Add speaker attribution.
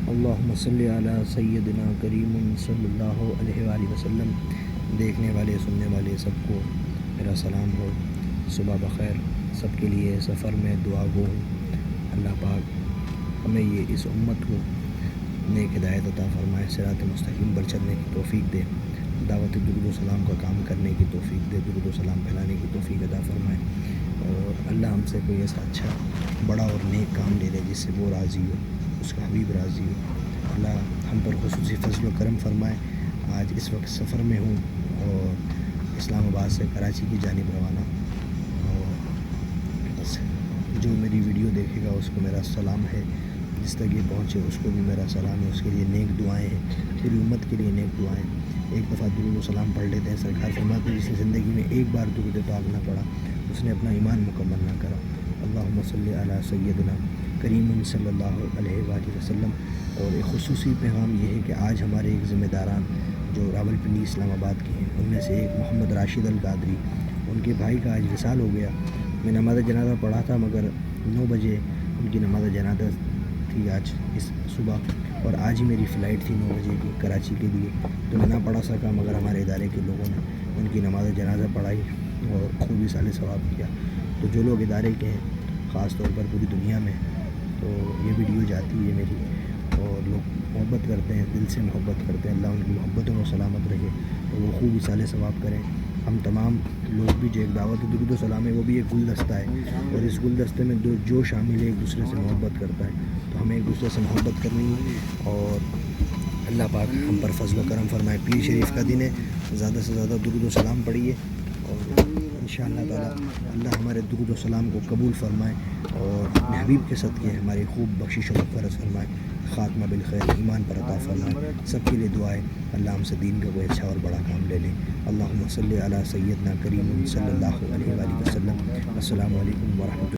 Speaker 1: اللہم صلی علی سیدنا کریم صلی اللہ علیہ وآلہ وسلم۔ دیکھنے والے سننے والے سب کو میرا سلام ہو، صبح بخیر۔ سب کے لیے سفر میں دعا گو ہوں، اللہ پاک ہمیں یہ اس امت کو نیک ہدایت عطا فرمائے، صراط مستقیم پر چلنے کی توفیق دے، دعوت درود و سلام کا کام کرنے کی توفیق دے، درود و سلام پھیلانے کی توفیق عطا فرمائے، اور اللہ ہم سے کوئی ایسا اچھا بڑا اور نیک کام لے لے جس سے وہ راضی ہو، اس کا حبیب راضی ہو۔ اللہ ہم پر خصوصی فضل و کرم فرمائے۔ آج اس وقت سفر میں ہوں اور اسلام آباد سے کراچی کی جانب روانہ، اور بس جو میری ویڈیو دیکھے گا اس کو میرا سلام ہے، جس تک یہ پہنچے اس کو بھی میرا سلام ہے، اس کے لیے نیک دعائیں ہیں، پوری امت کے لیے نیک دعائیں۔ ایک دفعہ درود و سلام پڑھ لیتے ہیں۔ سرکار فرماتے ہیں جس نے زندگی میں ایک بار درود پاک نہ پڑھا اس نے اپنا ایمان مکمل نہ کرا۔ اللہم صلی علی سیدنا کریم صلی اللہ علیہ وآلہ وسلم۔ اور ایک خصوصی پیغام یہ ہے کہ آج ہمارے ایک ذمہ داران جو راولپنڈی اسلام آباد کے ہیں، ان میں سے ایک محمد راشد القادری، ان کے بھائی کا آج وصال ہو گیا۔ میں نماز جنازہ پڑھا تھا، مگر 9 بجے ان کی نماز جنازہ تھی آج اس صبح، اور آج ہی میری فلائٹ تھی 9 بجے کی کراچی کے لیے، تو میں نہ پڑھا سکا، مگر ہمارے ادارے کے لوگوں نے ان کی نماز جنازہ پڑھائی اور خوب اصالِ ثواب کیا۔ تو جو لوگ ادارے کے ہیں، خاص طور پر پوری دنیا میں، تو یہ ویڈیو جاتی ہے میری، اور لوگ محبت کرتے ہیں، دل سے محبت کرتے ہیں، اللہ ان کی محبتوں کو سلامت رکھے، تو وہ خوب اصالِ ثواب کریں۔ ہم تمام لوگ بھی جو ایک دعوت درود و سلام ہے وہ بھی ایک گلدستہ ہے، اور اس گلدستے میں جو شامل ہے ایک دوسرے سے محبت کرتا ہے، تو ہمیں ایک دوسرے سے محبت کرنی ہے، اور اللہ پاک ہم پر فضل و کرم فرمائے۔ پیر شریف کا دن ہے، زیادہ سے زیادہ درود و سلام پڑھیے، اور انشاءاللہ تعالی اللہ ہمارے درود و سلام کو قبول فرمائے، اور اپنے حبیب کے صدقے ہماری خوب بخشش و مغفرت فرمائے، خاتمہ بالخیر ایمان پر عطا فرمائے۔ سب کے لیے دعائیں اللہ ہم سے دین کا کوئی اچھا اور بڑا کام لے لیں۔ اللہم صلی علی سیدنا کریم صلی اللہ علیہ وآلہ وسلم۔ السلام علیکم ورحمۃ اللہ۔